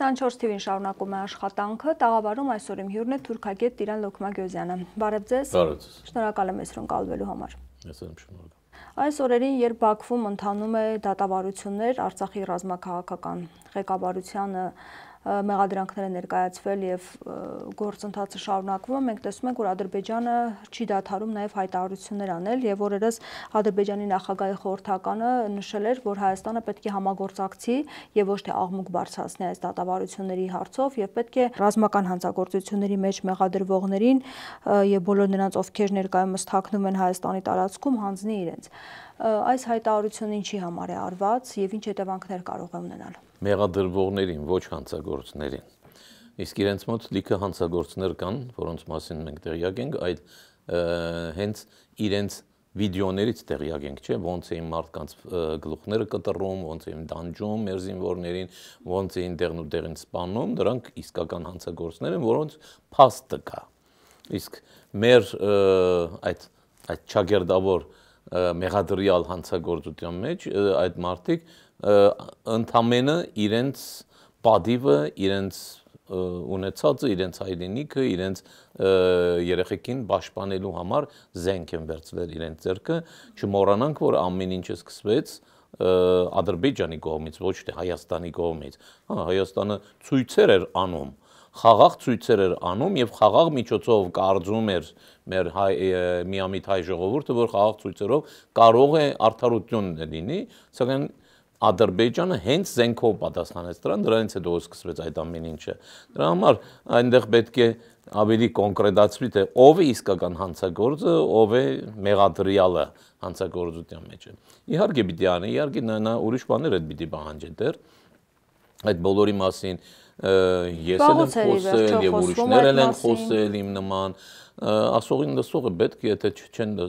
24 TV-ին շարունակում է աշխատանքը, տաղավարում այսօր իմ հյուրն է թուրքագետ Տիրան Լոքմագյոզյանը։ Բարև ձեզ։ Շնորհակալ եմ այսօր ընկալվելու համար։ Այս օրերին, երբ Բաքվում ընթանում է դատավարություններ, Արցախի ռազմաքաղաքական ղեկավարությանը մեղադրանքները ներկայացվել եւ գործընթացը շարունակվում է, մենք տեսնում ենք, որ Ադրբեջանը չի դադարում նաեւ հայտարարություններ անել եւ օրերս Ադրբեջանի նախագահի խորհրդականը նշել էր, որ Հայաստանը պետք է համագործակցի եւ ոչ թե աղմուկ բարձրացնի այս դատավարությունների հարցով եւ պետք է ռազմական հանցագործությունների մեջ մեղադրվողներին եւ բոլոր նրանց, ովքեր ներկայումս թաքնվում են Հայաստանի տարածքում, հանձնի իրենց։ Այս հայտարարությունը ինչի համար է արված եւ ինչ հետևանքներ կարող է ունենալ։ Մեղադրվողներին, ոչ հանցագործներին։ Իսկ իրենց մոտ լիքը հանցագործներ կան, որոնց մասին մենք տեղյակ ենք, այդ հենց իրենց վիդեոներից տեղյակ ենք, չէ՞, ոնց էին մարդկանց գլուխները կտրում, ոնց էին դանջում մեր զինվորներին, ոնց էին տեղն ու տեղին սպանում, դրանք իսկական հանցագործներ են, որոնց փաստը կա։ Իսկ մեր այդ չագերդավոր մեղադրյալ հանցագործության մեջ այդ մարդիկ ընդամենը իրենց պատիվը, իրենց ունեցածը, իրենց հայրենիքը, իրենց երեխեքին պաշտպանելու համար զենք են վերցրել իրենց ձեռքը, չմոռանանք, որ ամեն ինչը սկսվեց Ադրբեջանի կողմից, ոչ թե Հայաստանի կողմից։ Հայաստանը ցույցեր էր անում, խաղաղ ցույցեր էր անում եւ խաղաղ միջոցով կարծում էր մեր միամիտ հայ ժողովուրդը, որ խաղաղ ցույցերով կարող է արդարություն լինի, սակայն Ադրբեջանը հենց զենքով պատասխանեց դրանից հետո սկսվեց այդ ամեն ինչը։ Դրա համար այնտեղ պետք է ավելի կոնկրետացվի, թե ով է իսկական հանցագործը, ով է մեղադրյալը հանցագործության մեջ։ Իհարկե պիտի անի, իհարկե նա ուրիշ բաներ էլ պիտի պահանջի դեռ։ Այդ բոլորի մասին ես եմ խոսել եւ ուրիշներ են խոսել իմ նման ասողին լսողը պետք է եթե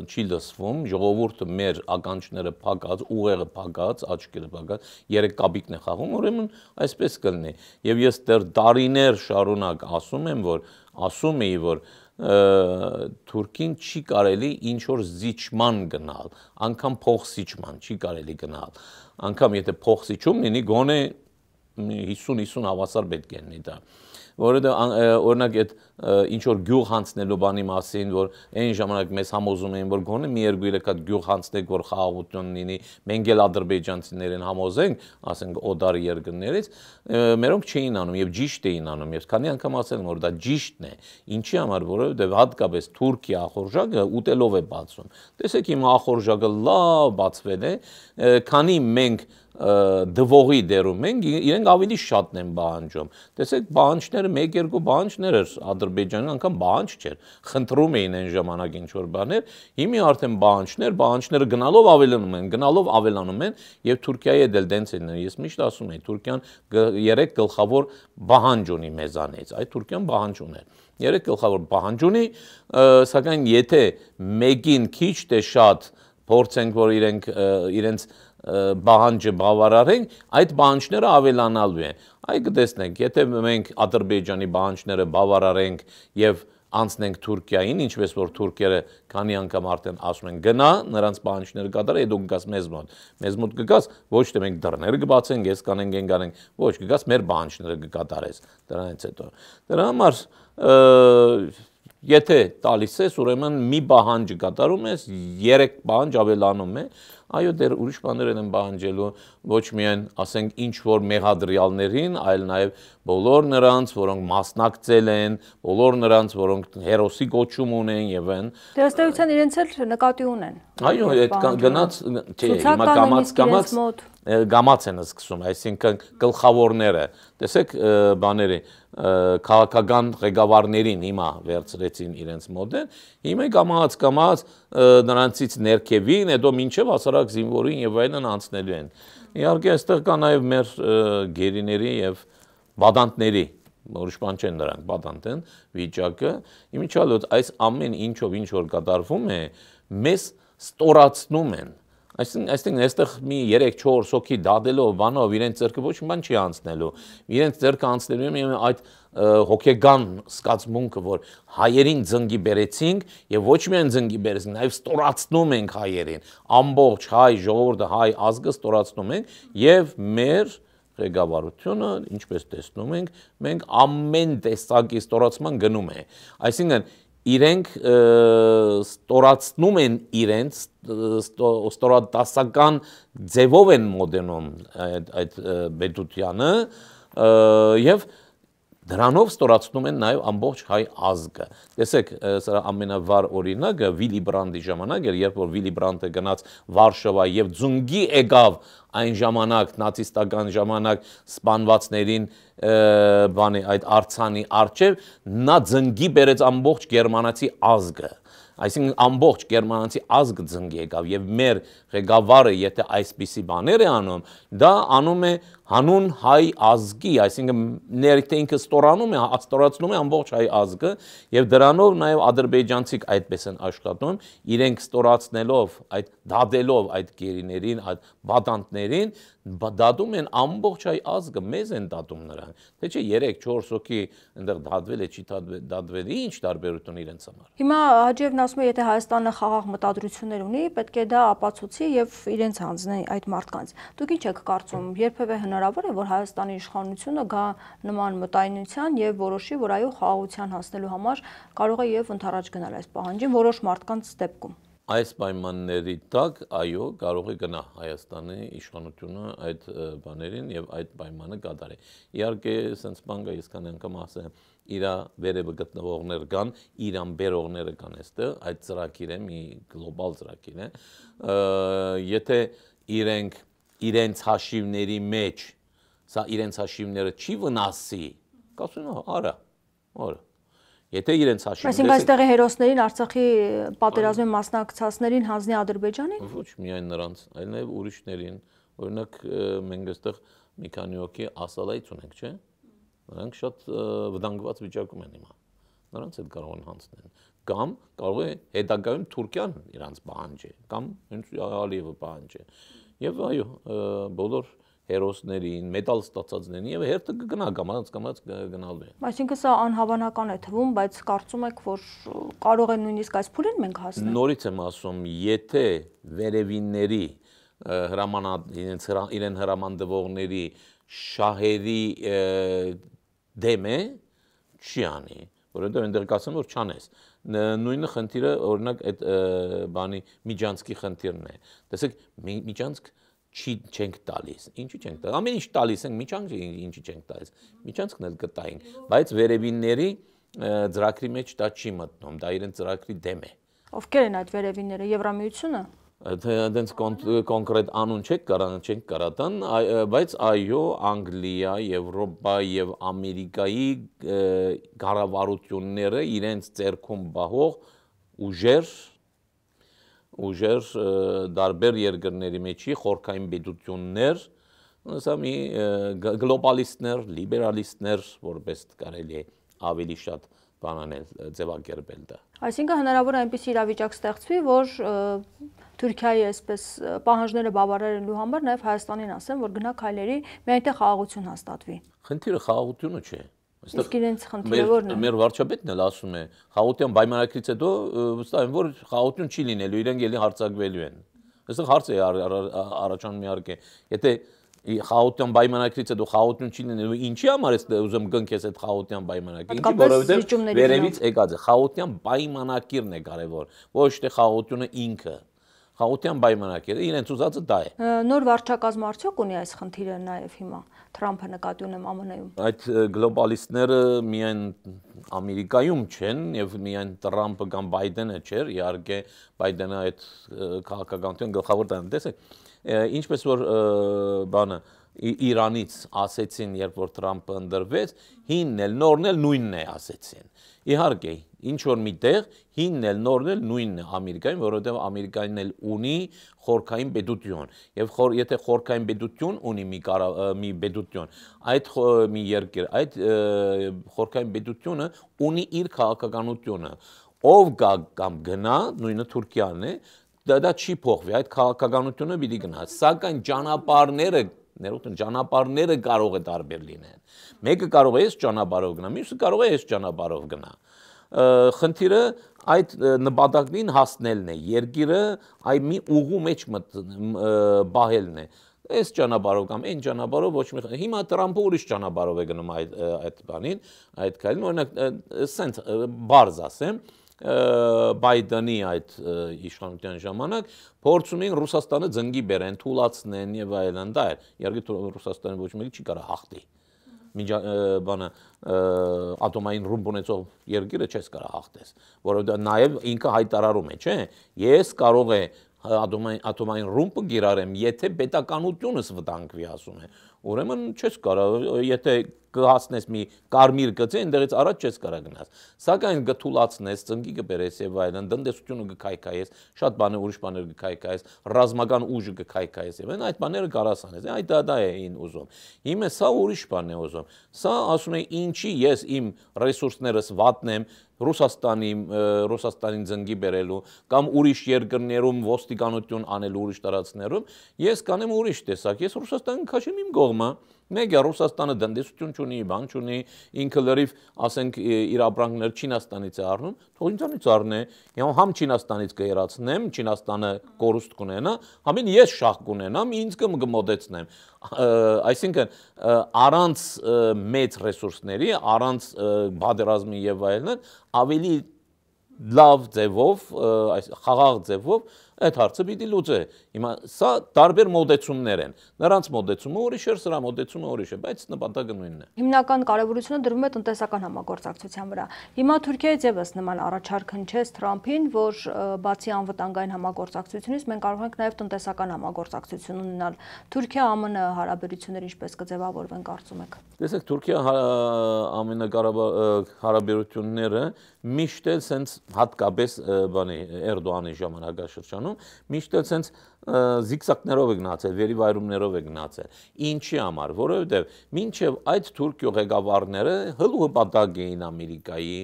չի լսվում ժողովուրդը մեր ականջները փակած ուղեղը փակած աչքերը փակած երեք կապիկն է խաղում ուրեմն այսպես կլինի եւ ես դեռ տարիներ շարունակ ասում էի որ Թուրքին չի կարելի ինչ որ զիջման գնալ անգամ փոխզիջման չի կարելի գնալ անգամ եթե փոխզիջում լինի գոնե 50-50 հավասար պետք է լինի դա որովհետեւ օրինակ այդ ինչ որ գյուղ հանցնելու բանի մասին որ այն ժամանակ մեզ համոզում էին որ գոնե մի երկու երեք հատ գյուղ հանցնեք որ խաղաղություն լինի մենք էլ ադրբեջանցիներին համոզենք ասենք օդարի երկրներից մերոնք չէին անում եւ ճիշտ էին անում եւ քանի անգամ ասել եմ որ դա ճիշտն է ինչի համար որովհետեւ հատկապես Թուրքիա ախորժակը ուտելով է բացում տեսեք իմ ախորժակը լավ բացվել է քանի մենք դվողի դերում ենք իրենք ավելի շատն են բանջում տեսեք բանջները 1-2 բանջներ էր Ադրբեջանը անգամ բանջ չէր խնդրում էին այն ժամանակ ինչ որ բաներ հիմա արդեն բանջները գնալով ավելանում են եւ Թուրքիայի դել դենց են ես միշտ ասում եմ Թուրքիան 3 գլխավոր բանջ ունի մեզանից այդ Թուրքիան բանջ ուներ 3 գլխավոր բանջ ունի սակայն եթե մեկին քիչ թե շատ փորձենք որ իրենց բանջը բավարարենք, այդ բանջները ավելանալու են։ Այ կտեսնենք, եթե մենք Ադրբեջանի բանջները բավարարենք եւ անցնենք Թուրքիային, ինչպես որ թուրքերը քանի անգամ արդեն ասում են գնա, նրանց բանջները կատարը, դու կգաս մեզ մոտ կգաս, ոչ թե մենք դռները կբացենք, ես կանենք, են կանենք, ոչ կգաս մեր բանջները կկատարես, դրանից հետո։ Դրա համար եթե տալիս ես, ուրեմն մի բանջը կատարում ես, 3 բանջ ավելանում է, այո դեռ ուրիշ բաներ են բանջելու, ոչ միայն ասենք ինչ որ մեղադրյալներին, այլ նաև բոլոր նրանց, որոնք մասնակցել են, բոլոր նրանց, որոնք հերոսի կոչում ունեն եւ այն։ Դե ըստ էության իրենց էլ նկատի ունեն։ Այո, այդ գնաց, չէ, հիմա գամած են սկսում, այսինքն գլխավորները, տեսեք բաների քաղաքական ղեկավարներին հիմա վերցրեցին իրենց մոտ են, հիմա կամած նրանցից ներքևին, հետո մինչև հասարակ զինվորին եւ այլն անցնելու են։ Իհարկե այստեղ կա նաեւ մեր գերիների եւ բադանտների, ուրիշ բան չեն նրանք, բադանտ են վիճակը, իմիջիալ այս ամեն ինչով ինչ որ կատարվում է, մեզ ստորացնում են Այսինքն այստեղ մի 3-4 հոգի դադելով բանով իրենց ձեռքը ոչ մի բան չի անցնելու իրենց ձեռքը անցնելու է այդ հոգեգան զգացմունքը որ հայերին ձնգի բերեցինք եւ ոչ միայն ձնգի բերեցինք նաեւ ստորացնում ենք հայերին ամբողջ հայ ժողովուրդը հայ ազգը ստորացնում ենք եւ մեր ղեկավարությունը, ինչպես տեսնում ենք, մենք ամեն տեսակի ստորացման գնում է։ Այսինքն իրենք ստորացնում են իրենց ստորադասական ձևով են մոդենում այդ պետությանը եւ դրանով ստորացնում են նաև ամբողջ հայ ազգը։ Տեսեք, սա ամենավառ օրինակը Վիլի Բրանդի ժամանակ էր, երբ որ Վիլի Բրանդը գնաց Վարշավա եւ ձունգի եկավ այն ժամանակ նացիստական ժամանակ սպանվածներին այդ արցանի արչև, նա ձնգի բերեց ամբողջ գերմանացի ազգը։ Այսինքն ամբողջ գերմանացի ազգը ձնգ եկավ եւ մեր ղեկավարը եթե այսպիսի բաներ է անում, դա անում է հանուն հայ ազգի, այսինքն ներքին ինքը ստորացնում է ամբողջ հայ ազգը եւ դրանով նաեւ ադրբեջանցիք այդպես են աշխատում, իրենք ստորացնելով այդ դադելով այդ գերիներին, այդ բադանտներին, դատում են ամբողջ հայ ազգը, մեզ են դատում նրանք։ Թե չէ 3-4 հոգի այնտեղ դատվել է, չի դատվել, ինչ տարբերություն իրենց համար։ Հիմա Հաջիևն ասում է, եթե Հայաստանը խաղաղ մտադրություններ ունի, պետք է դա ապացուցի եւ իրենց հանձնի այդ մարդկանց։ Դուք ինչ եք կարծում, երբևէ հնարավոր է, որ Հայաստանի իշխանությունը գա նման մտայնության եւ որոշի, որ այո, խաղաղության հասնելու համար կարող է եւ ընդառաջ գնալ այս պահանջին որոշ մարդկանց դեպքում։ Այս պայմանների տակ, այո, կարող է գնա Հայաստանի իշխանությունը այդ բաներին եւ այդ պայմանը կատարի։ Իհարկե, sense բան կա, ես քանի անգամ ասեմ, իր վերևը գտնվողներ կան, իրան բերողները կան այստեղ, այդ ծրագիրը մի գլոբալ ծրագիր է։ Եթե իրենց հաշիվների մեջ, սա իրենց հաշիվները չի վնասի, կասում արա։ Եթե իրենց հաշիվները Այսինքն այստեղի հերոսներին Արցախի պատերազմի մասնակցածներին հանձնի Ադրբեջանին։ Ոչ միայն նրանց, այլ նաև ուրիշներին։ Օրինակ մենք այստեղ մի քանի հոգի ասալայց ունենք, չէ՞։ Նրանք շատ վտանգված վիճակում են հիմա։ Նրանց հետ կարող են հանձնել։ Կամ կարող է հետագայում Թուրքիան իրանց պահանջի, կամ հենց Ալիևը պահանջի։ Եվ այո, բոլոր հերոսներին, մեդալ ստացածներին եւ հերթը կգնա կամաց գնալու է։ Այսինքն սա անհավանական է թվում, բայց կարծում եք, որ կարող է նույնիսկ այս փուլին մենք հասնել։ Նորից եմ ասում, եթե վերևինների իրեն հրամանդվողների շահերի դեմ է, չի անի, որովհետեւ այնտեղ կասեմ, որ չանես։ Նույնը խնդիրը օրինակ այդ բանի Միջանցքի խնդիրն է։ Տեսեք, Միջանցք չենք տալիս, ինչի չենք տալիս, ամեն ինչ տալիս ենք, Միջանցքը ինչի չենք տալիս, Միջանցքն էլ կտայինք, բայց վերևինների ծրագրի մեջ դա չի մտնում, դա իրեն ծրագրի դեմ է։ Ովքեր են այդ վերևինները, Եվրամիությունը։ Դենց կոնկրետ անուն չենք կարատան, բայց այո, Անգլիա, Եվրոպա եւ Ամերիկայի կառավարությունները իրենց ձեռքում բահող ուժեր դարբեր երկրների մեջի խորքային պետություններ, սա մի գլոբալիստներ, լիբերալիստներ, որպես կարելի է ավելի շատ բանանել ձևակերպել դա։ Այսինքն հնարավոր է այնպիսի իրավիճակ ստեղծվի, որ Թուրքիայի այսպես պահանջները բավարարելու համար նաև Հայաստանին ասեն, որ գնա քայլերի, մի այնտեղ խաղաղություն հաստատվի։ Խնդիրը խաղաղությունը չէ։ Իսկ իրենց խնդիրը ո՞րն է։ Մեր վարչապետն էլ ասում է, խաղաղության պայմանագրից հետո վստահ եմ, որ խաղաղություն չի լինելու, իրենք ելի հարձակվելու են։ Այստեղ հարց է առաջանում իհարկե, եթե խաղաղության պայմանագրից հետո խաղաղություն չի լինելու, ինչի համար է ուզում գնքես այդ խաղաղության պայմանագիրը, ինչի որովհետև վերևից եկած է, խաղաղության պայմանագիրն է կարևոր, ոչ թե խաղաղությունը ինքը։ Խաղաղության պայմանագիրը իրենց ուզածը դա է։ Նոր վարչակազմ արդյոք ունի այս խնդիրը նաև հիմա Թրամփը նկատի ունեմ ԱՄՆ-ում։ Այդ գլոբալիստները միայն Ամերիկայում չեն եւ միայն Թրամփը կամ Բայդենը չէր, իհարկե Բայդենը այդ քաղաքականության գլխավոր տան տեսեք, ինչպես որ բանը Իրանից ասեցին, երբ որ Թրամփը ընդրվեց, հինն էլ նորն էլ նույնն է ասեցին։ Իհարկե, ինչ որ միտեղ հինն էլ նորն էլ նույնն է Ամերիկայում, որովհետև Ամերիկան էլ ունի խորքային պետություն, եւ եթե խորքային պետություն ունի մի պետություն, այդ մի երկիր, այդ խորքային պետությունը ունի իր քաղաքականությունը, ով գա կամ գնա, նույնը Թուրքիան է, դա չի փոխվի, այդ քաղաքականությունը պիտի գնա, սակայն ճանապարհները կարող է տարբեր լինեն։ Մեկը կարող է այս ճանապարհով գնա, մյուսը կարող է այս ճանապարհով գնա։ Խնդիրը այդ նպատակին հասնելն է, երկիրը այ մի ուղու մեջ բահելն է։ այս ճանապարհով կամ այն ճանապարհով ոչ մի հիմա Տրամփը ուրիշ ճանապարհով է գնում այդ բանին, այդ քայլին, օրինակ սենց բարձ ասեմ, Բայդենի այդ իշխանության ժամանակ փորձում էին Ռուսաստանը ձնգի բերեն, թուլացնեն եւ այլն, դա էր։ Իհարկե Ռուսաստանը ոչ մեկի չի կարող հաղթի։ Բանը ատոմային ռումբ ունեցող երկիրը չես կարող հաղթես, որովհետեւ նաեւ ինքը հայտարարում է, չէ՞, ես կարող է ատոմային ռումբը գիրարեմ, եթե պետականությունս վտանգվի, ասում է։ Ուրեմն չես կարող, եթե կհասնես մի կարմիր գծի, այնտեղից առաջ չես կարող գնաս։ Սակայն գթուլացնես, ծնկի կբերես եւ այլն, տնտեսությունը կքայքայես, շատ բաներ ուրիշ բաներ կքայքայես, ռազմական ուժը կքայքայես եւ այդ բաները կարաս անես։ Այդ դա է ին ուզում։ Հիմա սա ուրիշ բան է ուզում։ Սա ասում է ինչի ես իմ ռեսուրսներս վատնեմ Ռուսաստանին ձնգի բերելու կամ ուրիշ երկրներում ոստիկանություն անելու ուրիշ տարածքներում, ես կանեմ ուրիշ տեսակ, ես Ռուսաստանին քաշեմ իմ կողմը, մեկ է Ռուսաստանը տնտեսություն չունի, բան չունի, ինքը լրիվ, ասենք, իր ապրանքներ Չինաստանից է առնում, թող ինձանից առնե, համ Չինաստանից կերացնեմ, Չինաստանը կորուստ կունենա, համին ես շահ կունենամ, ինձ կմոտեցնեմ, այսինքն առանց մեծ ռեսուրսների, առանց բادرազմի եւ այլն, ավելի լավ ձևով, խաղաղ ձևով այդ հարցը պիտի լուծե։ Հիմա սա տարբեր մոտեցումներ են։ Նրանց մոտեցումը ուրիշ է, սրա մոտեցումը ուրիշ է, բայց նպատակը նույնն է։ Հիմնական կարևորությունը դրվում է տնտեսական համագործակցության վրա։ Հիմա Թուրքիայից եւս նման առաջարկ հնչեց Թրամփին, որ բացի անվտանգային համագործակցությունից մենք կարող ենք նաեւ տնտեսական համագործակցություն ունենալ։ Թուրքիա-ԱՄՆ հարաբերությունները ինչպես կձևավորվեն, կարծում եք։ Տեսեք, Թուրքիա-ԱՄՆ հարաբերությունները միշտ էլ սենց հատկապես բանի Էրդողանի ժամանակաշրջանում միշտ էլ սենց զիգզակներով է գնացել, վերիվայրումներով է գնացել։ Ինչի համար, որովհետև մինչև այդ թուրքիո ղեկավարները հլուհպատակ էին Ամերիկայի,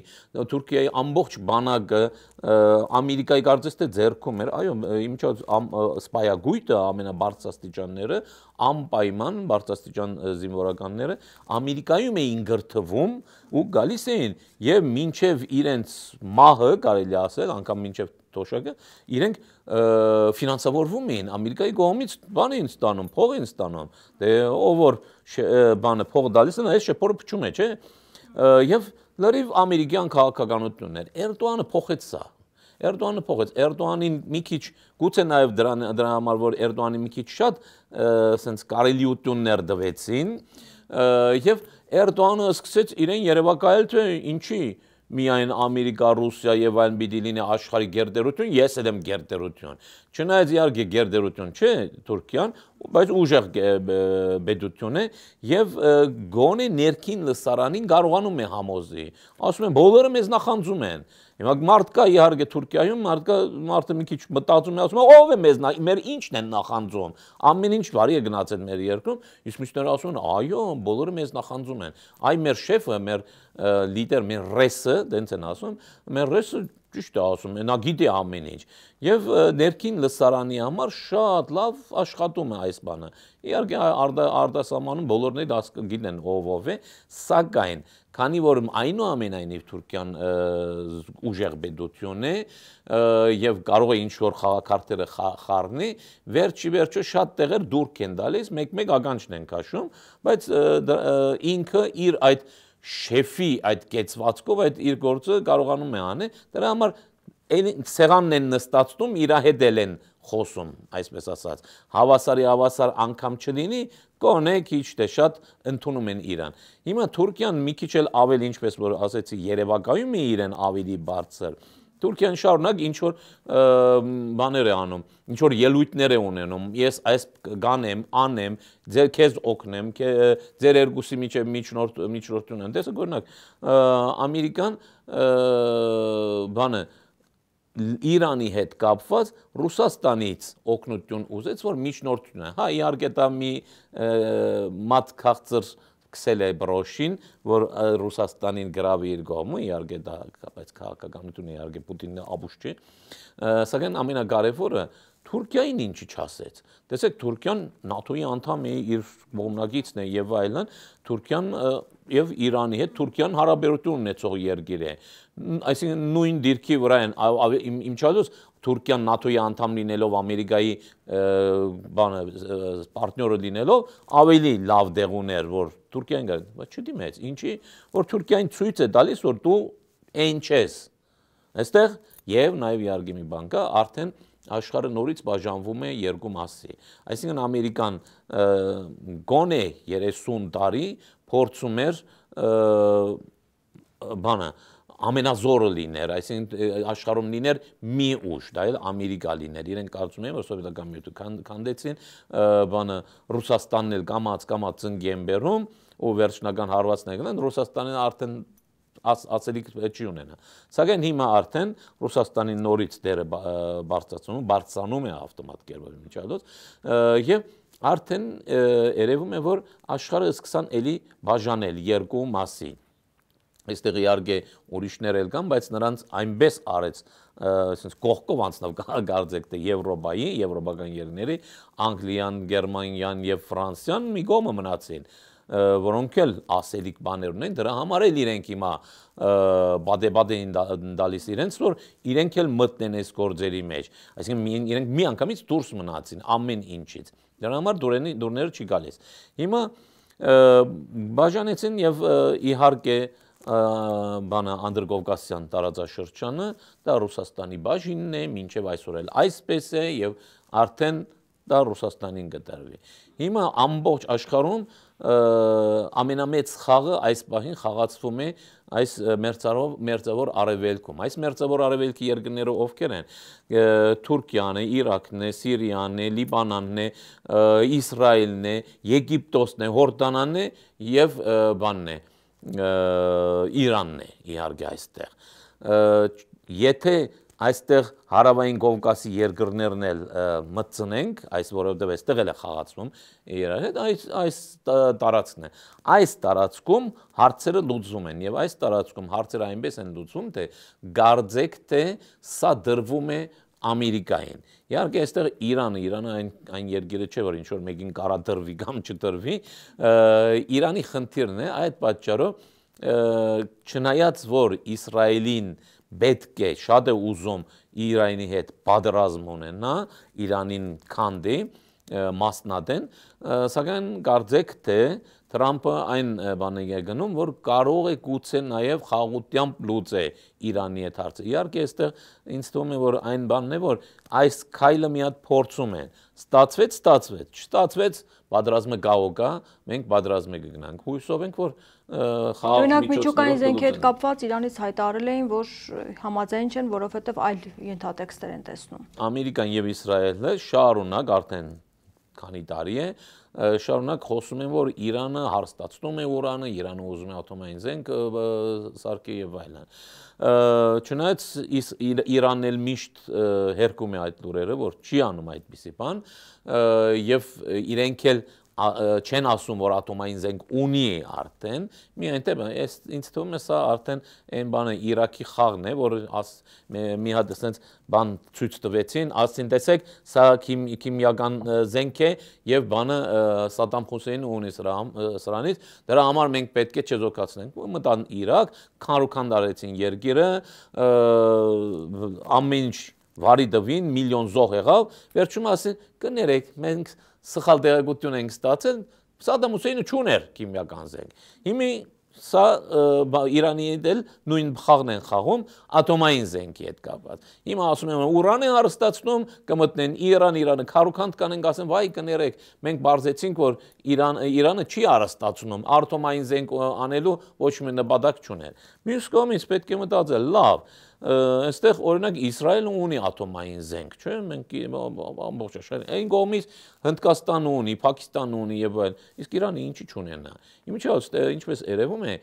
Թուրքիայի ամբողջ բանակը Ամերիկայի կարծես թե ձեռքում էր, այո, իմիջիայլոց սպայագույտը ամենաբարձրաստիճանները անպայման բարձրաստիճան զինվորականները Ամերիկայում էին գրթվում ու գալիս էին եւ մինչեւ իրենց մահը կարելի ասել, անգամ մինչեւ թոշակը, իրենք ֆինանսավորվում էին Ամերիկայի կողմից, բան էին ստանում, փող էին ստանում։ Դե ով որ բանը փող տալիս է, այս շփորը փչում է, չէ՞։ Եվ լրիվ ամերիկյան քաղաքականությունն էր։ Էրդողանը փոխեց սա։ Էրդողանը փոխեց։ Էրդողանին մի քիչ գուցե նաև դրա համար որ Էրդողանի մի քիչ շատ սենց կարելիություններ դվեցին եւ Էրդողանը սկսեց իրեն երևակայել թե ինչի միայն Ամերիկա, Ռուսիա եւ այլն պիտի լինի աշխարհի գերտերություն, ես էլ եմ գերտերություն։ Չնայած իհարկե գերտերություն չէ Թուրքիան, բայց ուժեղ պետություն է եւ գոնե ներքին լսարանին կարողանում է համոզի։ Ասում են բոլորը մեզ նախանձում են։ Հիմա մարդ կա իհարկե Թուրքիայում, մարդը մի քիչ մտածում է, ասում է ով է մեզ մեր ինչն են նախանձում։ Ամեն ինչ բարի է գնացել մեր երկրում, իսկ միշտները ասում են այո, բոլորը մեզ նախանձում են։ Այ մեր շեֆը, մեր լիդեր, մեր ռեսը, դենց են ասում, մեր ռեսը ճիշտ է ասում, նա գիտի ամեն ինչ։ Եվ ներքին լսարանի համար շատ լավ աշխատում է այս բանը։ Իհարկե արտասահմանում բոլորն էլ գիտեն ով է, սակայն քանի որ այնուամենայնիվ Թուրքիան ուժեղ պետություն է եւ կարող է ինչ-որ խաղակարտերը խառնի, վերջի շատ տեղեր դուրք են տալիս, մեկ-մեկ ականջն են քաշում, բայց ինքը իր այդ շեֆի այդ կեցվածքով այդ իր գործը կարողանում է անել, դրա համար սեղանն են նստածում, իր հետ են խոսում, այսպես ասած, հավասար անգամ չլինի, կոնե քիչ թե շատ ընդունում են իրան։ Հիմա Թուրքիան մի քիչ էլ ավելի, ինչպես որ ասեցի, երևակայում է իրեն ավելի բարձր։ Թուրքիան շարունակ ինչ-որ բաներ է անում, ինչ-որ ելույթներ է ունենում, ես այս գանեմ, անեմ, քեզ օգնեմ, ձեր երկուսի միջև միջնորդություն են։ Տեսեք, օրինակ, Ամերիկան բանը Իրանի հետ կապված Ռուսաստանից օգնություն ուզեց, որ միջնորդություն է։ Հա, իհարկե դա մի մատ քաղցր քսել է բրոշին, որ Ռուսաստանին գրավի իր կողմը, իհարկե դա բայց քաղաքականությունը իհարկե Պուտինն ապուշ չի, սակայն ամենակարևորը Թուրքիային ինչի չասեց։ Տեսեք, Թուրքիան ՆԱՏՕ-ի անդամ է, իր կողմնակիցն է եւ այլն, Թուրքիան եւ Իրանի հետ Թուրքիան հարաբերություն ունեցող երկիր է։ Այսինքն նույն դիրքի վրա են իմ չափից Թուրքիան ՆԱՏՕ-ի անդամ լինելով Ամերիկայի պարտները լինելով ավելի լավ դեղ ուներ, որ Թուրքիան գար, բայց չդիմեց, ինչի, որ Թուրքիային ցույց է տալիս, որ դու այն չես։ Այստեղ եւ նաեւ իհարկե մի բան կա, արդեն աշխարհը նորից բաժանվում է երկու մասի։ Այսինքն Ամերիկան գոնե 30 տարի փորձում էր բանը ամենազորը լիներ, այսինքն աշխարհում լիներ մի ուժ, դա էլ Ամերիկա լիներ։ Իրենք կարծում էին, որ սովետական միությունը քանդեցին, բանը Ռուսաստանն էլ կամաց ծնգի են բերում, ու վերջնական հարվածն եկան, Ռուսաստանն արդեն ասելիք չի ունենա։ Սակայն հիմա արդեն Ռուսաստանի նորից դերը բարձրանում է ավտոմատ կերպով միջադոց, եւ արդեն երևում է, որ աշխարհը սկսան էլի բաժանել երկու մասի։ Այստեղ իհարկե ուրիշներ էլ կան, բայց նրանց այնպես արեց, այսինքն կողքով անցնավ գարձեք թե Եվրոպայի, եվրոպական երկրների, Անգլիան, Գերմանիան եւ Ֆրանսիան մի կողմը մնացին, որոնք էլ ասելիք բաներ ունեն, դրա համար էլ իրենք հիմա բադե են դալիս իրենց, որ իրենք էլ մտնեն այս գործերի մեջ, այսինքն իրենք մի անգամից դուրս մնացին ամեն ինչից, դրա համար դուրները չի գալիս։ Հիմա բաժանեցին եւ իհարկե բանը Անդրկովկասյան տարածաշրջանը դա Ռուսաստանի բաժինն է, մինչև այսօր էլ այսպես է եւ արդեն դա Ռուսաստանին կտրվի։ Հիմա ամբողջ աշխարհում ամենամեծ խաղը այս պահին խաղացվում է այս մերձավոր արևելքում։ Այս մերձավոր արևելքի երկրները ովքեր են։ Թուրքիան է, Իրաքն է, Սիրիան է, Լիբանանն է, Իսրայելն է, Եգիպտոսն է, Հորդանանն է եւ բանն է Իրանն է իհարկե այստեղ։ Եթե այստեղ հարավային Կովկասի երկրներն էլ մտցնենք, որովհետև այստեղ էլ է խաղացվում իրար հետ, այս տարածքն է։ Այս տարածքում հարցերը լուծվում են եւ այս տարածքում հարցերը այնպես են լուծվում, թե գարձեք թե սա դրվում է Ամերիկային։ Իհարկե այստեղ Իրանը այն երկիրը չէ, որ ինչ որ մեկին կարա դրվի կամ չդրվի, Իրանի խնդիրն է, այդ պատճառով չնայած որ Իսրայելին պետք է շատ է ուզում Իրանի հետ պատերազմ ունենա, Իրանին քանդի, մասնատեն, սակայն կարծեք թե Թրամփը այն բանը է գնում, որ կարող է գուցե նաև խաղաղությամբ լուծե Իրանի հետ հարցը։ Իհարկե այստեղ ինձ թվում է, որ այն բանն է, որ այս քայլը մի հատ փորձում են։ Ստացվեց, չստացվեց, պատերազմը գա, մենք պատերազմը կգնանք։ Հույսով ենք, որ Օրինակ միջուկային զենքի հետ կապված Իրանից հայտարարել էին, որ համաձայն չեն, որովհետև այլ ենթատեքստեր են տեսնում։ Ամերիկան եւ Իսրայելը շարունակ արդեն քանի տարի է շարունակ խոսում են, որ Իրանը հարստացնում է ուրանը, Իրանը ուզում է ատոմային զենք սարքի եւ այլն։ Չնայած Իրանն էլ միշտ հերքում է այդ լուրերը, որ չի անում այդպիսի բան եւ իրենք էլ չեն ասում, որ ատոմային զենք ունի արդեն, միայն թե ինձ թվում է սա արդեն այն բանը Իրաքի խաղն է, որ մի հատ ասենց բան ցույց տվեցին, ասին տեսեք, սա քիմիական զենք է եւ բանը Սադամ Հուսեյնը ունի սրանից, դրա համար մենք պետք է չեզոքացնենք։ Մտան Իրաք, քան դարեցին երկիրը, ամեն ինչ վարի դվին, միլիոն զոհ եղավ, վերջում ասին, կներեք, մենք սխալ տեղեկություն ենք ստացել, Սադամ Հուսեյնը չուներ քիմիական զենք։ Հիմա սա Իրանի հետ էլ նույն խաղն են խաղում ատոմային զենքի հետ կապված։ Հիմա ասում են ուրան են հարստացնում, կմտնեն Իրանը քարուքանդ կանենք, ասեն վայ կներեք, մենք բարձեցինք, որ Իրանը չի հարստացնում, ատոմային զենք անելու ոչ մի նպատակ չուներ։ Մյուս կողմից պետք է մտածել, լավ, այստեղ օրինակ Իսրայելը ունի ատոմային զենք, չէ՞, մենք ամբողջ աշխարհում, այն կողմից Հնդկաստանը ունի, Պակիստանը ունի եւ այլն, իսկ Իրանը ինչի՞ չունենա։ Ինչպես երևում է,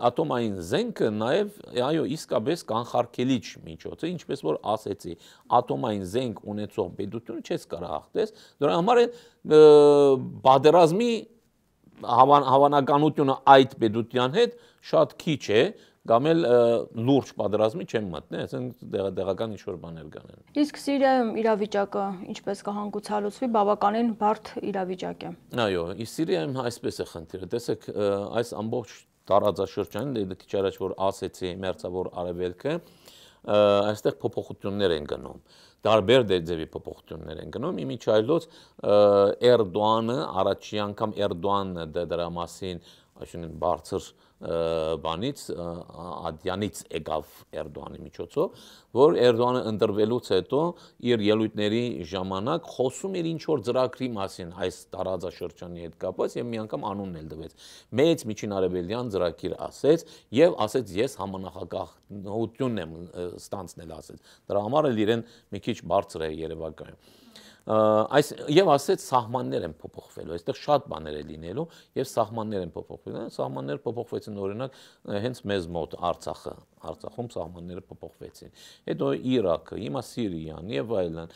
ատոմային զենքը նաև այո իսկապես կանխարգելիչ միջոց է, ինչպես որ ասեցի, ատոմային զենք ունեցող պետությունը չես կարող հաղթես, դրա համար պատերազմի հավանականությունը այդ պետության հետ շատ քիչ է, կամ էլ լուրջ պատերազմի չեն մտնի, այսինքն դեղական ինչ-որ բաներ կանեն։ Իսկ Սիրիայում իրավիճակը ինչպես կհանգուցալուծվի, բավականին բարդ իրավիճակ է։ Այո, իսկ Սիրիայում այսպես է խնդիրը։ Տեսեք, այս ամբողջ տարածաշրջանին, քիչ առաջ որ ասեցի մերձավոր արևելքը, այստեղ փոփոխություններ են գնում։ Տարբեր ձևի փոփոխություններ են գնում։ Իմիջիայլոց Էրդողանը առաջի անգամ Էրդողանը դրա մասին, այսինքն բարձր բանից ադյանից եկավ Էրդողանի միջոցով, որ Էրդողանը ընտրվելուց հետո իր ելույթների ժամանակ խոսում էր ինչ որ ծրագրի մասին այս տարածաշրջանի հետ կապված եւ մի անգամ անունն էլ տվեց։ Մեծ միջին արևելյան ծրագիր ասեց եւ ասեց ես համանախագահություն եմ ստանցնել ասեց։ Դրա համար էլ իրեն մի քիչ բարձր է երևակայում։ Եվ ասեց սահմաններ են փոփոխվելու, այստեղ շատ բաներ է լինելու եւ սահմաններ են փոփոխվելու, սահմաններ փոփոխվեցին օրինակ հենց մեզ մոտ Արցախում սահմանները փոփոխվեցին, հետո Իրաքը, հիմա Սիրիան եւ այլն,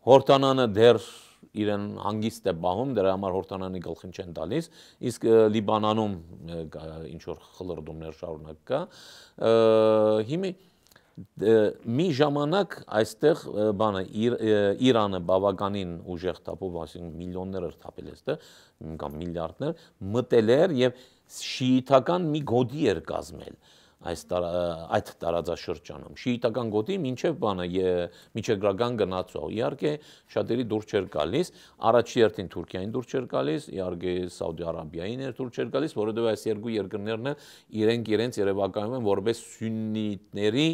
Հորդանանը դեռ իրեն հանգիստ է բահում, դրա համար Հորդանանի գլխին չեն տալիս, իսկ Լիբանանում ինչ որ խլրդումներ շարունակ կա, հիմա մի ժամանակ այստեղ բանը Իրանը բավականին ուժեղ թափով, այսինքն միլիոններ էր թափել այստեղ, կամ միլիարդներ, մտել էր եւ շիիտական մի գոտի էր կազմել այդ տարածաշրջանում։ Շիիտական գոտի մինչև բանը միջերգրական գնացող։ Իհարկե շատերի դուր չէր գալիս, առաջի հերթին Թուրքիային դուր չէր գալիս, իհարկե Սաուդի Արաբիային էր դուր չէր գալիս, որովհետեւ այս երկու երկրներն իրենց երևակայում են որպես սուննիտների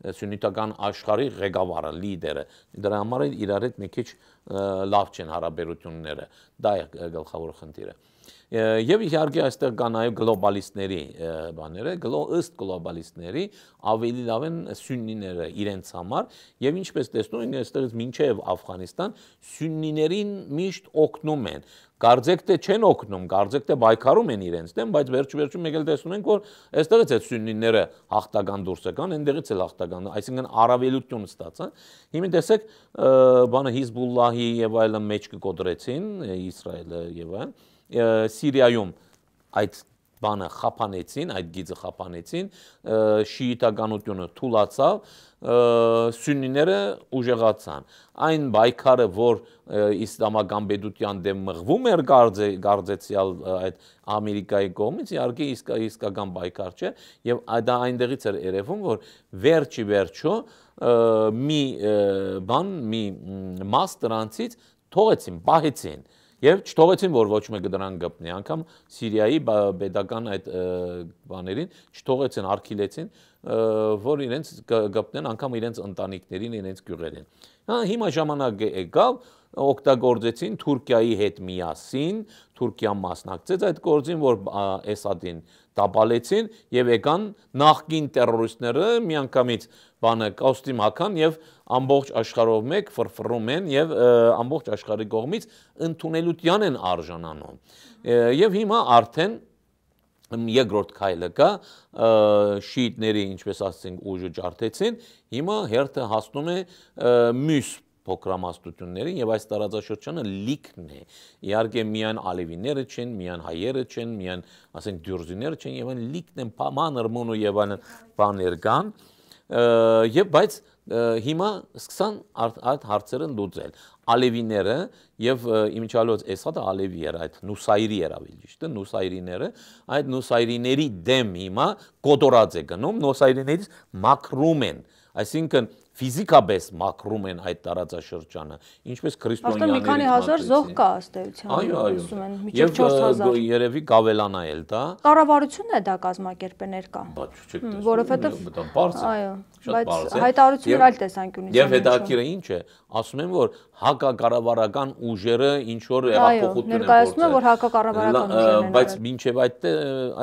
սուննիտական աշխարհի ղեկավարը, լիդերը։ Դրա համար իրար հետ մի քիչ լավ չեն հարաբերությունները։ Դա է գլխավոր խնդիրը։ Եվ իհարկե այստեղ կա նաև գլոբալիստների բաները, ըստ գլոբալիստների ավելի լավ են սուննիները իրենց համար եւ ինչպես տեսնում են այստեղից մինչեւ Աֆղանստան սուննիներին միշտ օգնում են։ Կարծեք թե չեն օգնում, կարծեք թե պայքարում են իրենց դեմ, բայց վերջում մեկ էլ տեսնում ենք, որ այստեղից է սուննիները հաղթական դուրս եկան, այնտեղից էլ հաղթական, այսինքն առավելություն ստացան։ Հիմա տեսեք, բանը Հիզբուլլահի եւ այլն մեջ կկոտրեցին Իսրայելը եւ այլն, Սիրիայում այդ բանը խափանեցին, այդ գիծը խափանեցին, շիիտականությունը թուլացավ, սուննիները ուժեղացան։ Այն պայքարը, որ իսլամական պետության դեմ մղվում էր գարձեցյալ այդ Ամերիկայի կողմից, իհարկե իսկական պայքար չէ, եւ դա այնտեղից էր երևում, որ վերջո մի մաս դրանցից թողեցին, պահեցին Եվ չթողեցին, որ ոչ մեկը դրան գտնի, անգամ Սիրիայի պետական այդ բաներին չթողեցին, արգելեցին, որ իրենց գտնեն անգամ իրենց ընտանիքներին, իրենց գյուղերին։ Հիմա ժամանակը եկավ, օգտագործեցին Թուրքիայի հետ միասին, Թուրքիան մասնակցեց այդ գործին, որ Էսադին տապալեցին եւ եկան նախկին տերորիստները միանգամից բանը կոստյում հագան եւ ամբողջ աշխարհով մեկ ֆրֆռում են եւ ամբողջ աշխարհի կողմից ընդունելության են արժանանում եւ հիմա արդեն երկրորդ քայլը կա շիիտների ինչպես ասենք ուժը ջարդեցին հիմա հերթը հասնում է մյուս փոքրամասնություններին եւ այս տարածաշրջանը լիքն է իհարկե միայն ալևիները չեն միայն հայերը չեն միայն ասենք դյուրզիները չեն եւ այն լիքն են մանր մոնու եւ այն բաներ կան եւ բայց հիմա սկսան այդ հարցերը լուծել ալևիները եւ իմիջիալոց Էսադը ալևի էր այդ նուսայրի էր ավելի ճիշտ նուսայրիները այդ նուսայրիների դեմ հիմա կոտորած է գնում նուսայրիներից մաքրում են այսինքն ֆիզիկապես մաքրում են այդ տարածաշրջանը ինչպես քրիստոնյաները Արդեն մի քանի հազար զոհ կա ըստ էության ասում են միջև 4000 երևի գավելանա էլ դա կառավարությունն է դա կազմակերպել կա որովհետեւ այո բայց հայտարարություններ այլ տեսանկյունից եւ հետաքրքիրը ինչ է ասում են որ հակակառավարական ուժերը ինչ որ հեղափոխություն են ներկայացնում են որ հակակառավարական ուժերն են բայց մինչեւ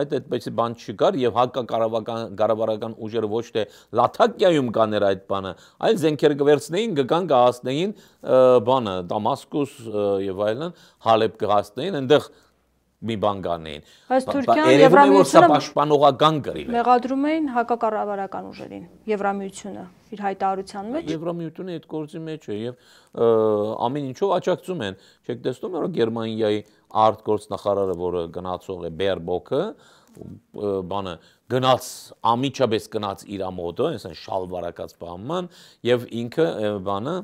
այդպես բան չկար եւ հակակառավարական ուժերը ոչ թե Լաթակիայում կաներ այդ բանը այլ զենքեր կվերցնեին կգան կհասնեին բանը Դամասկուս եւ այլն Հալեբ կհասնեին այնտեղ մի բան կանեին բայց Թուրքիան Եվրամիությունը պաշտպանողական գրի մեղադրում էին հակակառավարական ուժերին Եվրամիությունը իր հայտարարության մեջ Եվրամիությունը այդ գործի մեջ է եւ ամեն ինչով աջակցում են չեք տեսնում որ Գերմանիայի արտգործնախարարը որը գնացող է Բերբոկը բանը գնաց ամիջապես գնաց իր մոտը, այսինքն շալվարակած բանման եւ ինքը բանը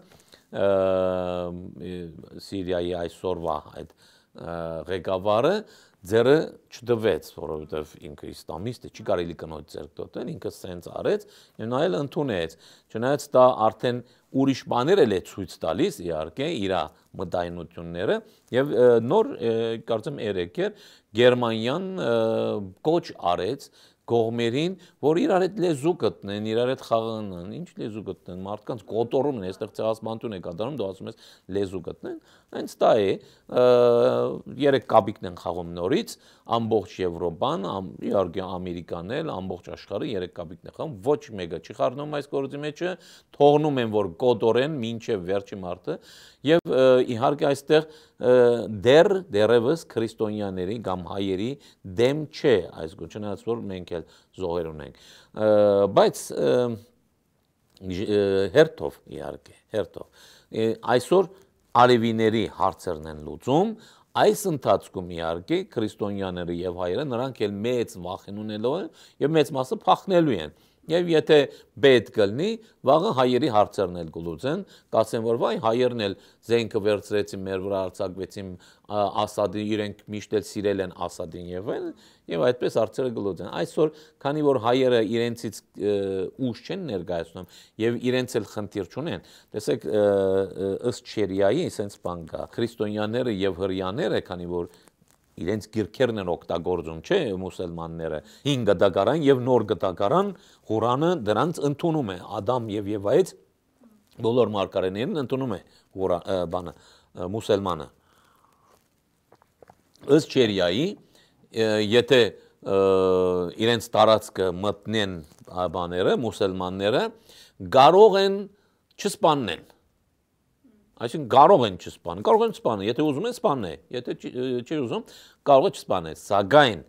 Սիրիայի այսօրվա այդ ղեկավարը ձերը չդվեց, որովհետև ինքը իսլամիստ է, չի կարելի կնոջ ձեռք տոտել, ինքը սենց արեց եւ նա էլ ընդունեց, չնայած դա արդեն ուրիշ բաներ էլ է ցույց տալիս իհարկե իր մտայնությունները եւ նոր կարծեմ երեքեր Գերմանիան կոչ արեց կողմերին, որ իրար հետ լեզու գտնեն, իրար հետ խաղանան, ինչ լեզու գտնեն, մարդկանց կոտորում են, այստեղ ցեղասպանություն է կատարում, դու ասում ես լեզու գտնեն, այնց դա է, երեք կապիկն են խաղում նորից, ամբողջ Եվրոպան, իհարկե Ամերիկան էլ, ամբողջ աշխարհը երեք կապիկն է խաղում, ոչ մեկը չի խառնում այս գործի մեջը, թողնում են որ կոտորեն մինչև վերջի մարտը, եւ իհարկե այստեղ դեռևս քրիստոնյաների կամ հայերի դեմ չէ այս գոչնած որ մենք էլ զոհեր ունենք բայց հերթով իհարկե հերթով այսօր արևիների հարցերն են լուծում այս ընթացքում իհարկե քրիստոնյաները եւ հայերը նրանք էլ մեծ վախեն ունելով են եւ մեծ մասը փախնելու են Եվ եթե պետք կլինի, վաղը հայերի հարցերն էլ կլուծեն, կասեն որ վայ հայերն էլ զենքը վերցրեցին մեր վրա արձակվեցին Ասադին, իրենք միշտ էլ սիրել են Ասադին եւ այդպես հարցերը կլուծեն։ Այսօր, քանի որ հայերը իրենցից ուժ չեն ներկայացնում եւ իրենց էլ խնդիր չունեն, տեսեք ըստ Շերիայի, այսպես բան կա, քրիստոնյաները եւ հրեաները, քանի որ իրենց գիրքերն են օգտագործում, չէ, մուսուլմանները 5 դագարան եւ նոր դագարան Ղուրանը դրանց ընդունում է Ադամ եւ Եվայից բոլոր մարգարեներն ընդունում է բանը մուսուլմանը ըստ Շերիայի եթե իրենց տարածքը մտնեն բաները մուսուլմանները կարող են չսպանեն Այսինքն կարող են չսպանել, կարող են սպանել, եթե ուզում են սպանել, եթե չի ուզում, կարող է չսպանել, սակայն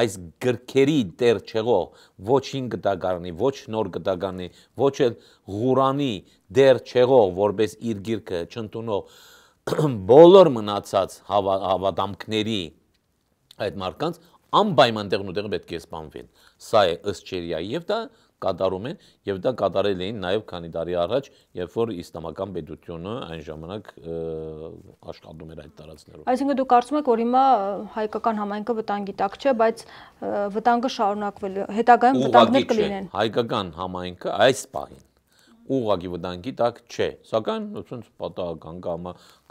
այս գրքերի դեր չեղող ոչ 5 դագարանի, ոչ նոր դագարանի, ոչ էլ Ղուրանի դեր չեղող, որպես իր գիրքը չընդունող բոլոր մնացած հավատամքների այդ մարդկանց անպայման տեղնուտեղը պետք է սպանվեն։ Սա է ըստ Շերիայի եւ դա կատարում են եւ դա կատարել էին նաեւ քանի տարի առաջ, երբ որ իսլամական պետությունը այն ժամանակ աշխատում էր այդ տարածքներում։ Այսինքն դու կարծում եք, որ հիմա հայկական համայնքը վտանգի տակ չէ, բայց վտանգը շարունակվելու, հետագայում վտանգներ կլինեն։ Հայկական համայնքը այս պահին ուղղակի վտանգի տակ չէ, սակայն ոնց պատահական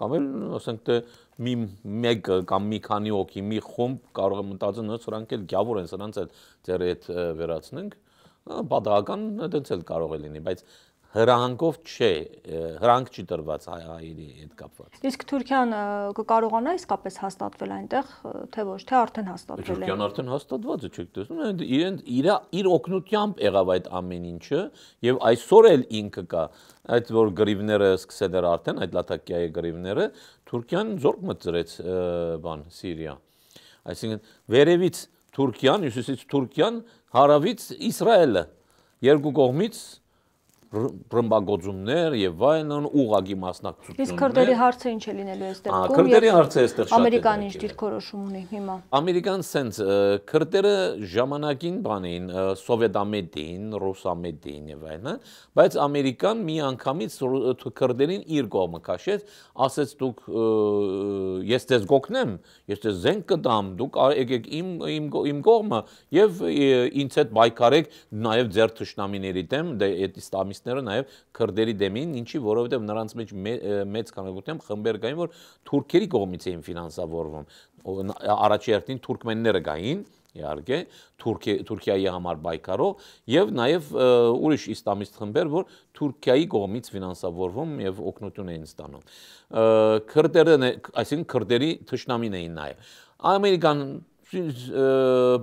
կամ էլ ասենք թե մի մեկ կամ մի քանի հոգի, մի խումբ կարող է մտածել, սրանք էլ գյավոր են, սրանց էլ ձեր հետ վերացնենք պատահական դից էլ կարող է լինի, բայց հրանքով չէ, հրանք չի տրված հայերի հետ կապված։ Իսկ Թուրքիան կկարողանա իսկապես հաստատվել այնտեղ, թե ոչ, թե արդեն հաստատվել է։ Թուրքիան արդեն հաստատված է, չեք տեսնում, իր օգնությամբ եղավ այդ ամեն ինչը եւ այսօր էլ ինքը կա, այդ որ գրիվները սկսել էր արդեն, այդ Լաթակիայի գրիվները, Թուրքիան զորք մտցրեց բան Սիրիա։ Այսինքն վերևից Թուրքիան, հյուսիսից Թուրքիան, հարավից Իսրայելը, երկու կողմից ռմբակոծումներ եւ այլն ուղղակի մասնակցություններ։ Իսկ քրդերի հարցը ինչ է լինելու այստեղ։ Քրդերի հարցը այստեղ շատ է։ Ամերիկան ինչ դիրքորոշում ունի հիմա։ Ամերիկան սենց քրդերը ժամանակին բան էին, սովետամետ էին, ռուսամետ էին եւ այլն, բայց Ամերիկան մի անգամից քրդերին իր կողմը քաշեց, ասեց դուք ես ձեզ կօգնեմ, ես ձեզ զենք կտամ, դուք եկեք իմ կողմը եւ ինձ հետ պայքարեք նաեւ ձեր թշնամիների դեմ, դե այդ իսլամիստները նաեւ քրդերի դեմին, ինչի որովհետեւ նրանց մեջ մեծ քանակությամբ խմբեր կային, որ թուրքերի կողմից էին ֆինանսավորվում, առաջի հերթին թուրքմենները կային իհարկե Թուրքիայի համար պայքարող եւ նաեւ ուրիշ իսլամիստ խմբեր, որ Թուրքիայի կողմից ֆինանսավորվում եւ օգնություն էին ստանում։ Քրդերը, այսինքն քրդերի թշնամին էին նաեւ։ Ամերիկան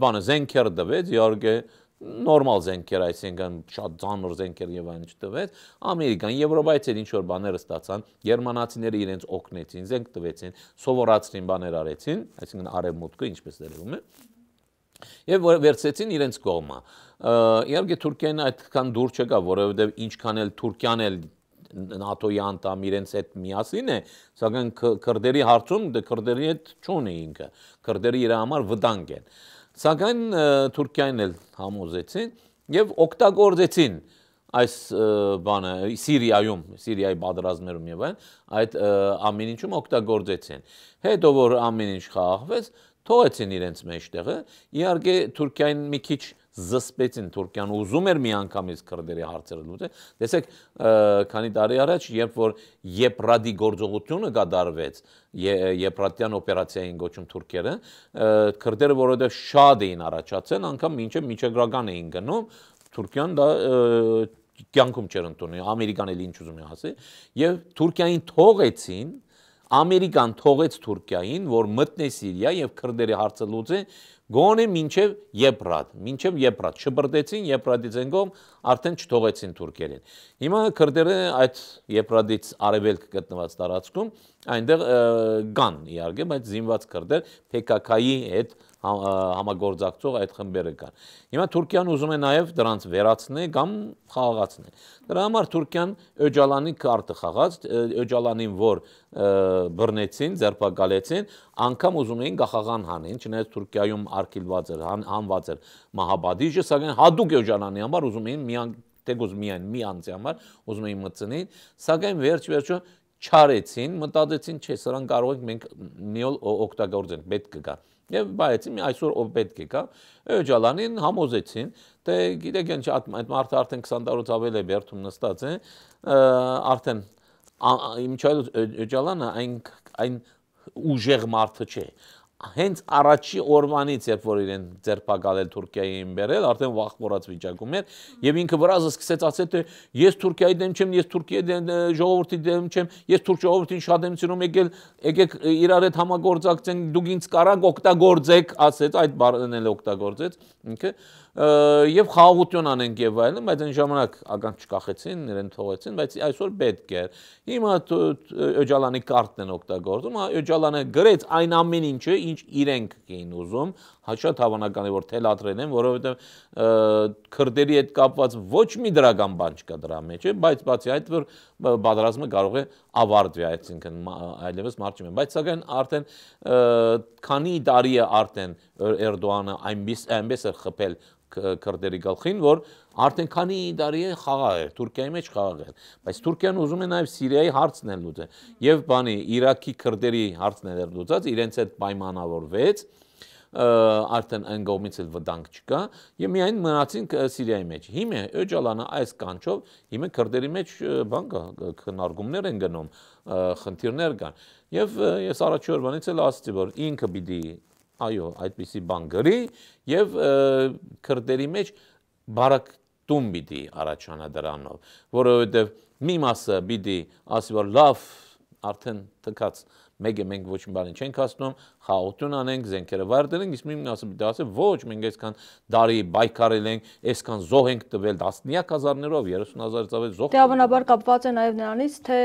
բանը զենքեր տվեց, իհարկե նորմալ զենքեր, այսինքն շատ ծանր զենքեր եւ այն չտվեց։ Ամերիկան, Եվրոպայից էլ ինչ որ բաներ ստացան, գերմանացիները իրենց օգնեցին, զենք տվեցին, սովորացրին բաներ արեցին, այսինքն արևմուտքը ինչպես դերվում է։ Եվ վերցեցին իրենց կողմը։ Իհարկե Թուրքիան այդքան դուր չկա, որովհետև ինչքան էլ Թուրքիան էլ ՆԱՏՕ-ի անդամ իրենց հետ միասին է, սակայն քրդերի հարցում քրդերի հետ չունի ինքը։ Քրդերը իր համար վտանգ են։ Սակայն Թուրքիան էլ համոզեցին եւ օգտագործեցին այս բանը Սիրիայի պատերազմներում եւ այդ ամեն ինչում օգտագործեցին։ Հետո որ ամեն ինչ խաղաղվեց, թողեցին իրենց մեջտեղը։ Իհարկե Թուրքիան մի քիչ զսպեցին, Թուրքիան ուզում էր միանգամից քրդերի հարցերը լուծել։ Տեսեք, քանի տարի առաջ, երբ որ Եփրատի գործողությունը կատարվեց, Եփրատյան օպերացիային գոչում թուրքերը, քրդերը որովհետեւ շատ էին առաջացել, անգամ մինչև միջագրական էին գնում, Թուրքիան դա կյանքում չէր ընդունել, Ամերիկան էլ ինչ ուզում է ասի, եւ Թուրքիային թողեցին, Ամերիկան թողեց Թուրքիային, որ մտնե Սիրիա եւ քրդերի հարցը լուծի, գոնե մինչև Եփրատ, շպրտեցին Եփրատից ենգով, արդեն չթողեցին թուրքերին։ Հիմա քրդերը այդ Եփրատից արևելք գտնված տարածքում այնտեղ կան իհարկե, բայց զինված քրդեր PKK-ի հետ համագործակցող այդ խմբերը կան։ Հիմա Թուրքիան ուզում է նաև դրանց վերացնել կամ խաղաղացնել։ Դրա համար Թուրքիան Öcalani քարտը խաղաց, Öcalanին որ բռնեցին, ձերբակալեցին, անգամ ուզում էին գախաղան հանեն, չնայած Թուրքիայում արգելված էր, հանված էր մահապատիժը, սակայն հատուկ Öcalani համար ուզում էին թեկուզ միայն մի անձի համար ուզում էին մտցնել, սակայն վերջ-վերջո չարեցին, մտածեցին, չէ, սրան կարող ենք մենք մի օր օգտագործենք, պետք կգա։ Եվ բայեցին այսօր ով պետք է կա, Öcalanին համոզեցին, թե գիտեք ինչ այդ մարդը արդեն 20 տարուց ավել է բերդում նստած է, արդեն Միչայել Öcalանը այն ուժեղ մարդը չէ։ Հենց առաջի օրվանից, երբ որ իրեն ձերբակալել Թուրքիային բերել, արդեն վախվորած վիճակում էր, եւ ինքը վրազը սկսեց ասել, թե ես Թուրքիայի դեմ չեմ, ես Թուրքիայի ժողովրդի դեմ չեմ, ես թուրք ժողովրդին շատ եմ սիրում, եկեք իրար հետ համագործակցենք, դուք ինձ կարաք օգտագործեք, ասեց, այդ բառն էլ օգտագործեց ինքը, եւ խաղաղություն անենք եւ այլն, բայց այն ժամանակ ականջ չկախեցին, իրեն թողեցին, բայց այսօր պետք է։ Հիմա Öcalani քարտն են օգտագործում, Öcalani գրեց այն ամեն ինչը, ինչ իրենք էին ուզում, շատ հավանական է որ թելադրել են, որովհետեւ քրդերի հետ կապված ոչ մի դրական բան չկա դրա մեջ, բայց բացի այդ որ պատերազմը կարող է ավարտվի, այսինքն այլևս մարդ չմեն, բայց սակայն արդեն քանի տարի է արդեն Էրդողանը այնպես էր խփել քրդերի գլխին, որ արդեն քանի տարի է խաղաղ էր, Թուրքիայի մեջ խաղաղ էր, բայց Թուրքիան ուզում է նաև Սիրիայի հարցն էլ լուծել, եւ բանի Իրաքի քրդերի հարցն էլ լուծած, իրենց հետ պայմանավորվեց, արդեն այն կողմից էլ վտանգ չկա, եւ միայն մնացին Սիրիայի մեջ։ Հիմա Öcalani այս կանչով հիմա քրդերի մեջ բան կա, քննարկումներ են գնում, խնդիրներ կան, եւ ես առաջի օրվանից էլ ասացի, որ ինքը պիտի այո, այդպիսի բան գրի եւ քրդերի մեջ բարակտում պիտի առաջանա դրանով, որովհետեւ մի մասը պիտի ասի որ լավ արդեն թքած մեկ է մենք ոչ մի բան չենք ասնում, խաղաղություն անենք, զենքերը վայրդենք, իսկ մի մասը պիտի ասի ոչ, մենք այսքան դարի բայկարել ենք, այսքան զոհ ենք տվել տասնյակ հազարներով, 30,000 ծավալ զոհ։ Դե հավանաբար կապված է նաև նրանից, թե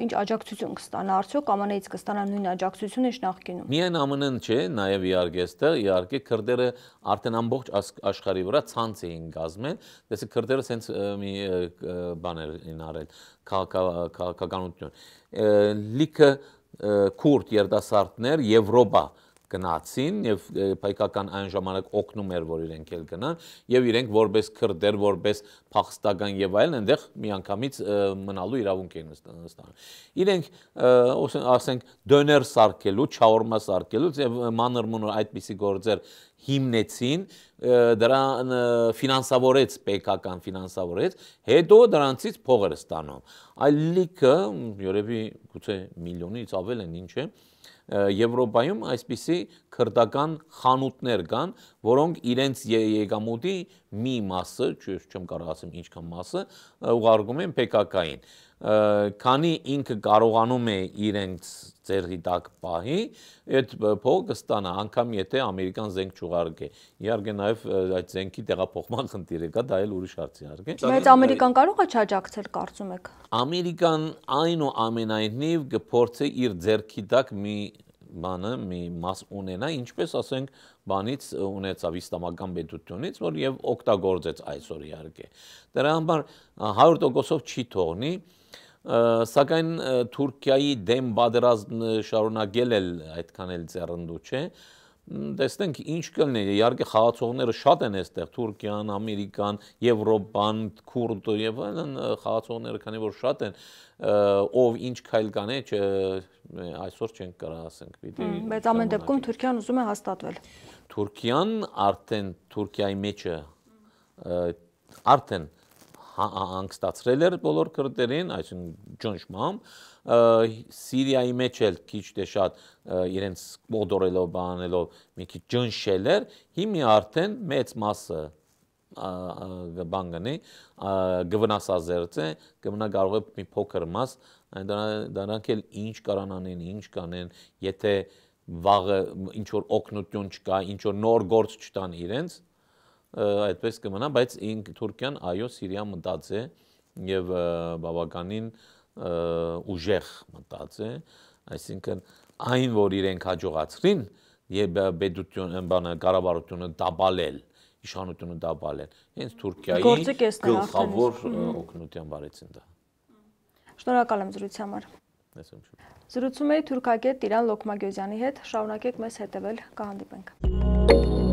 ինչ աջակցություն կստանա, արդյոք ԱՄՆ-ից կստանա նույն աջակցությունը, ինչ նախկինում։ Միայն ԱՄՆ-ն չէ, նաև իհարկե այստեղ, իհարկե քրդերը արդեն ամբողջ աշխարհի վրա ցանց էին կազմել, դեսը քրդերը sense մի բաներ են արել, քաղաքականություն։ Լիքը քուրդ երիտասարդներ Եվրոպա գնացին եւ հայկական այն ժամանակ օգնում էր որ իրենք էլ գնան եւ իրենք որպես քրդեր որպես փախստական եւ այլն այնտեղ միանգամից մնալու իրավունք են ստանում իրենք ասենք դոներ սարքելու չաորմա սարքելու եւ մանր-մունոր այդպիսի գործեր հիմնեցին դրան ֆինանսավորեց պետական ֆինանսավորեց հետո դրանցից փող էր ստանում այլ լիքը երևի գուցե միլիոնից ավել են ինչ է Եվրոպայում այսպիսի քրդական խանութներ կան, որոնք իրենց եկամուտի մի մասը, չեմ կարող ասեմ ինչքան մասը, ուղարկում են PKK-ին։ Քանի ինքը կարողանում է իրենց ձեռքի տակ պահի, այդ փողը կստանա, անգամ եթե ամերիկան զենք չուղարկի։ Իհարկե նաև այդ զենքի տեղափոխման խնդիրը կա, դա էլ ուրիշ հարց է իհարկե։ Բայց ամերիկան կարող է չաջակցել, կարծում եք։ Ամերիկան այնուամենայնիվ կփորձի իր ձեռքի տակ մի բանը մի մաս ունենա, ինչպես ասենք բանից ունեցավ իսլամական պետությունից, որ եւ օգտագործեց այսօր իհարկե։ Դրա համար 100%-ով չի թողնի, սակայն Թուրքիայի դեմ պատերազմ շարունակել էլ այդքան էլ ձեռնտու չէ, տեսնենք ինչ կլինի, իհարկե խաղացողները շատ են այստեղ, Թուրքիան, Ամերիկան, Եվրոպան, քուրդ եւ այլն խաղացողները, քանի որ շատ են, ով ինչ քայլ կանե, այսօր չենք կարող ասենք, պիտի։ Բայց ամեն դեպքում Թուրքիան ուզում է հաստատվել։ Թուրքիան արդեն Թուրքիայի մեջը արդեն հանգստացրել էր բոլոր քրդերին, այսինքն ճնշմամբ, Սիրիայի մեջ էլ քիչ թե շատ իրենց կոդորելով, բանելով մի քիչ ճնշել էր, հիմա արդեն մեծ մասը բան գնի, գվնասազերծ է, գմնա կարող է մի փոքր մաս, դրանք էլ ինչ կարան անեն, ինչ կանեն, եթե վաղը ինչ որ օգնություն չկա, ինչ որ նոր գործ չտան իրենց, այդպես կմնա, բայց Թուրքիան այո Սիրիա մտած է եւ բավականին ուժեղ մտած է, այսինքն այն որ իրենք հաջողացրին եւ կառավարությունը դաբալել, իշխանությունը դաբալել, հենց Թուրքիայի գլխավոր օգնության բարեցին դա։ Շնորհակալ եմ զրույցի համար։ Զրուցում էի թուրքագետ Տիրան Լոկմագյոզյանի հետ, շարունակեք մեզ հետևել, կհանդիպենք։